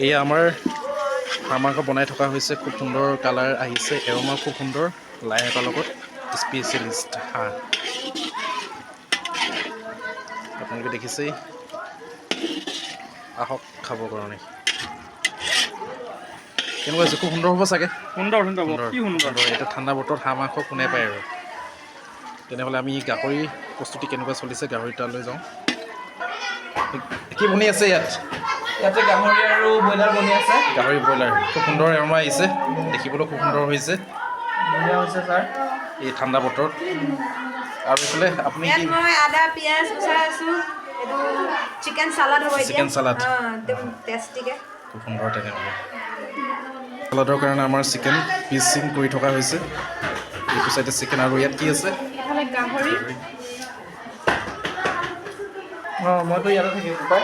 এয়া আমাৰ হাঁহ মাংস বনাই থকা হৈছে। খুব সুন্দৰ কালাৰ আহিছে, এৰমা খুব সুন্দৰ লাই শাকৰ লগত স্পেচিয়েলিষ্ট হাঁহ। আপোনালোকে দেখিছেই, আহক খাবৰ কাৰণে। কেনেকুৱা হৈছে? খুব সুন্দৰ হ'ব চাগে। সুন্দৰ সুন্দৰ সুন্দৰ কি সুন্দৰ। এতিয়া ঠাণ্ডা বতৰত হাঁহ মাংস কোনে পায় আৰু। তেনেহ'লে আমি গাহৰি প্ৰস্তুতি কেনেকুৱা চলিছে গাহৰি তালৈ যাওঁ। কি বনি আছে ইয়াত? ইয়াতে গাহৰি আৰু ব্ৰইলাৰ বনি আছে। গাহৰি ব্ৰইলাৰ খুব সুন্দৰ এৰমা আহিছে, দেখিবলৈ খুব সুন্দৰ হৈছে। ধুনীয়া হৈছে ছাৰ। এই ঠাণ্ডা বতৰত। আৰু এইফালে আপুনি ইয়াত কি? মই আদা পিঁয়াজ গুচাই আছোঁ। এইটো চিকেন চালাড হ'ব এতিয়া। চিকেন চালাড একদম টেষ্টিকে। খুব সুন্দৰ। তেনেহ'লে চালাডৰ কাৰণে আমাৰ চিকেন পিচিং কৰি থকা হৈছে। এইটো চাইডে চিকেন আৰু ইয়াত কি আছে? এইফালে গাহৰি। মইতো ইয়াতে থাকিম পাই।